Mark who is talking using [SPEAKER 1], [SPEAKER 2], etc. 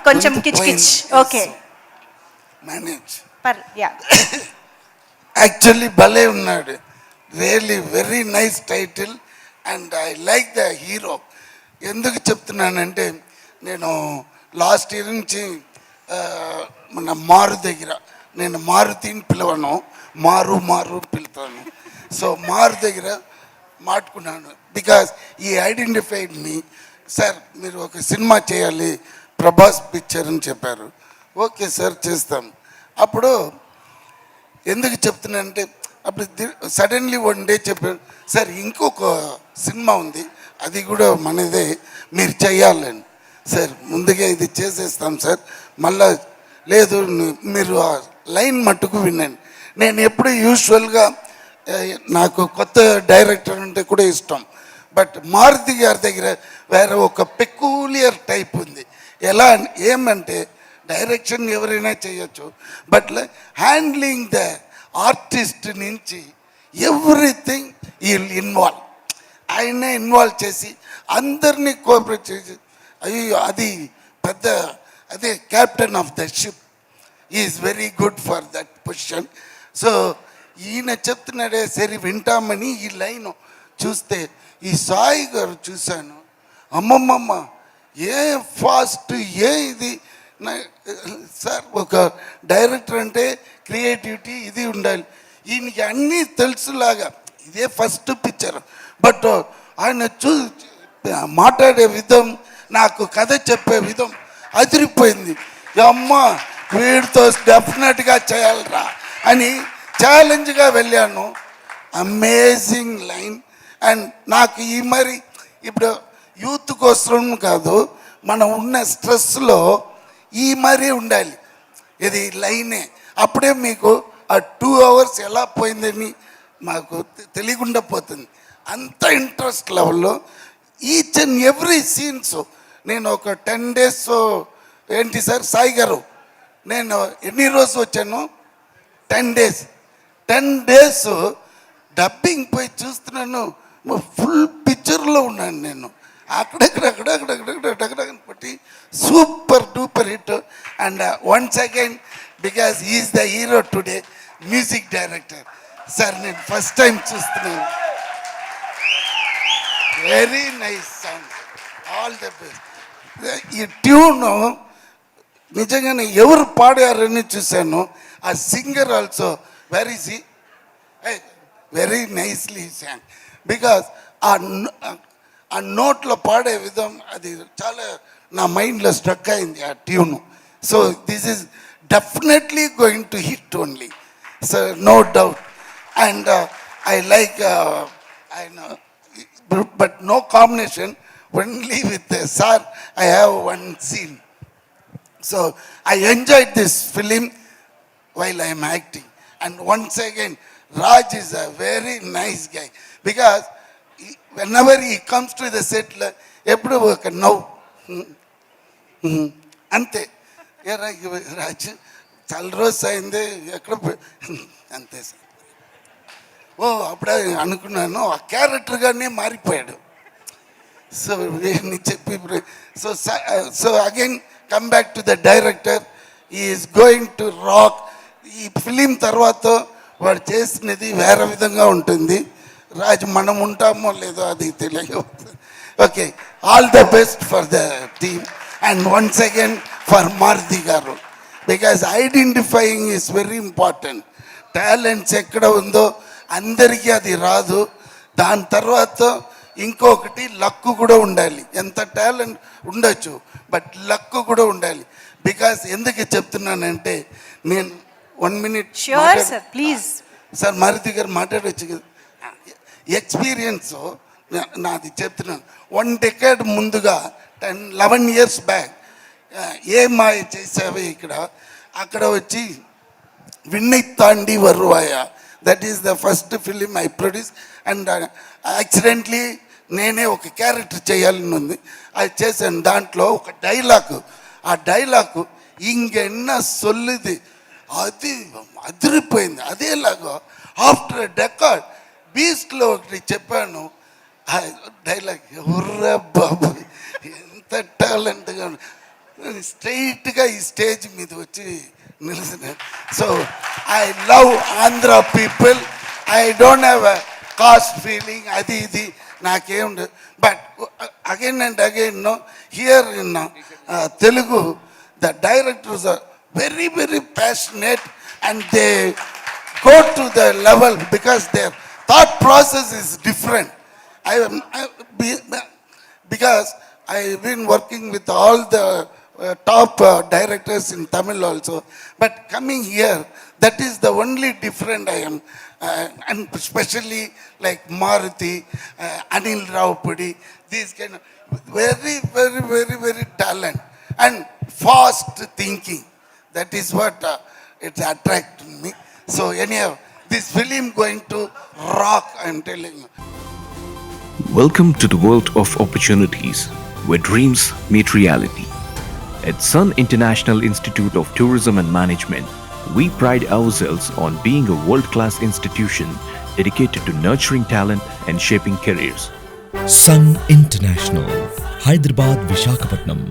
[SPEAKER 1] కొంచెం కిచ్ కిచ్. Okay,
[SPEAKER 2] manage.
[SPEAKER 1] యా.
[SPEAKER 2] యాక్చువల్లీ భలే ఉన్నాడు, really very nice title and I like the hero. ఎందుకు చెప్తున్నానంటే నేను లాస్ట్ ఇయర్ నుంచి మన మారు దగ్గర, నేను మారుతిని పిలవను, మారు మారు పిలుతాను. సో మారు దగ్గర మాట్లాడుకున్నాను బికాస్ ఈ ఐడెంటిఫైడ్ మీ. సార్ మీరు ఒక సినిమా చేయాలి ప్రభాస్ పిక్చర్ అని చెప్పారు. ఓకే సార్ చేస్తాం. అప్పుడు ఎందుకు చెప్తున్నానంటే అప్పుడు సడన్లీ వన్ డే చెప్పారు, సార్ ఇంకొక సినిమా ఉంది అది కూడా మనదే, మీరు చెయ్యాలని. సార్ ముందుగా ఇది చేసేస్తాం సార్, మళ్ళా లేదు మీరు ఆ లైన్ మట్టుకు వినండి. నేను ఎప్పుడు యూజువల్గా నాకు కొత్త డైరెక్టర్ అంటే కూడా ఇష్టం, బట్ మారుతి గారి దగ్గర వేరే ఒక పెక్యూలియర్ టైప్ ఉంది. ఎలా ఏమంటే డైరెక్షన్ ఎవరైనా చేయొచ్చు, బట్ హ్యాండ్లింగ్ ద ఆర్టిస్ట్ నుంచి ఎవ్రీథింగ్ ఈ ఇన్వాల్వ్, ఆయనే ఇన్వాల్వ్ చేసి అందరినీ కోఆపరేట్ చేసి, అయ్యో అది పెద్ద, అదే captain of the ship, is very good for that position. So ఈయన చెప్తున్నాడే సరే వింటామని ఈ లైన్ చూస్తే ఈ సాయి గారు చూశాను, అమ్మమ్మమ్మ ఏ ఫాస్ట్, ఏ ఇది. సార్ ఒక డైరెక్టర్ అంటే క్రియేటివిటీ ఇది ఉండాలి, ఈయనకి అన్నీ తెలుసులాగా. ఇదే ఫస్ట్ పిక్చర్, బట్ ఆయన మాట్లాడే విధం, నాకు కథ చెప్పే విధం అదిరిపోయింది. అమ్మ వీడితో డెఫినెట్గా చేయాలరా అని ఛాలెంజ్గా వెళ్ళాను. Amazing line. అండ్ నాకు ఈ మరి ఇప్పుడు యూత్ కోసం కాదు, మనం ఉన్న స్ట్రెస్లో ఈ మరీ ఉండాలి, ఇది లైనే. అప్పుడే మీకు ఆ 2 hours ఎలా పోయిందని మాకు తెలియకుండా పోతుంది. అంత ఇంట్రెస్ట్ లెవెల్లో ఈచ్ అండ్ ఎవ్రీ సీన్స్. నేను ఒక 10 days ఏంటి సార్ సాయి గారు, నేను ఎన్ని రోజు వచ్చాను, 10 days డబ్బింగ్ పోయి చూస్తున్నాను, ఫుల్ పిక్చర్లో ఉన్నాను నేను. అక్కడక్కడ పట్టి super duper hit. And once again because is the hero today, music director. Sir నేను ఫస్ట్ టైం చూస్తున్నాను, very nice song, all the best. ఈ ట్యూను నిజంగానే ఎవరు పాడారని చూశాను. ఆ singer also very very nicely song, because ఆ నోట్లో పాడే విధం అది చాలా నా మైండ్లో స్ట్రక్ అయింది ఆ tune. So this is definitely going to hit only, so no doubt. And I like I know, but no combination, only with the sir I have one scene. So I enjoyed this film while I am acting. And once again Raj is a very nice guy, because whenever he comes to the set ఎప్పుడు ఒక నవ్వు అంతే. ఏ రాజ్ చాలా రోజు అయింది ఎక్కడ అంతే sir. ఓ అప్పుడే అనుకున్నాను ఆ క్యారెక్టర్గానే మారిపోయాడు. సో చెప్పి so again come back to the director, is going to rock. ఈ ఫిలిం తర్వాత వాడు చేసినది వేరే విధంగా ఉంటుంది. రాజు మనం ఉంటామో లేదో అది తెలియదు. Okay, all the best for the team and once again for Maruthi గారు, because identifying is very important. Talents ఎక్కడ ఉందో అందరికీ అది రాదు. దాని తర్వాత ఇంకొకటి లక్కు కూడా ఉండాలి. ఎంత టాలెంట్ ఉండొచ్చు, బట్ లక్కు కూడా ఉండాలి. బికాస్ ఎందుకు చెప్తున్నానంటే నేను 1 minute
[SPEAKER 1] ప్లీజ్
[SPEAKER 2] సార్ మారుతి గారు మాట్లాడవచ్చు కదా. ఎక్స్పీరియన్స్ నాది చెప్తున్నాను. 1 decade ముందుగా 10-11 years బ్యాక్ ఏ మాయ చేసావే ఇక్కడ, అక్కడ వచ్చి Vinnai Thaandi Varuvaaya, that is the first film I produce. And accidentally నేనే ఒక క్యారెక్టర్ చేయాలని ఉంది, అది చేశాను. దాంట్లో ఒక డైలాగ్, ఆ డైలాగ్ ఇంకెన్న సొల్లుది అది అదిరిపోయింది. అదేలాగా ఆఫ్టర్ డెకాడ్ బీస్ట్లో ఒకటి చెప్పాను. డైలాగ్ ఎవర్రా బాబు ఎంత టాలెంట్గా స్ట్రైట్గా ఈ స్టేజ్ మీద వచ్చి నిలిచినాడు. So I love Andhra people. I don't have a caste feeling అది ఇది నాకేముండదు. But again and again no here in Telugu the directors are very very passionate and they go to the level because their thought process is different. Because I've been working with all the top directors in Tamil also, but coming here, that is the only different I am, and especially like Maruti, Anil Raupudi, these kind of very very very very talent and fast thinking. That is what it attracted me. So anyhow, this film going to rock, I'm telling you.
[SPEAKER 3] Welcome to the world of opportunities, where dreams meet reality. At Sun International Institute of Tourism and Management, we pride ourselves on being a world-class institution dedicated to nurturing talent and shaping careers.
[SPEAKER 4] Sun International, Hyderabad, Visakhapatnam.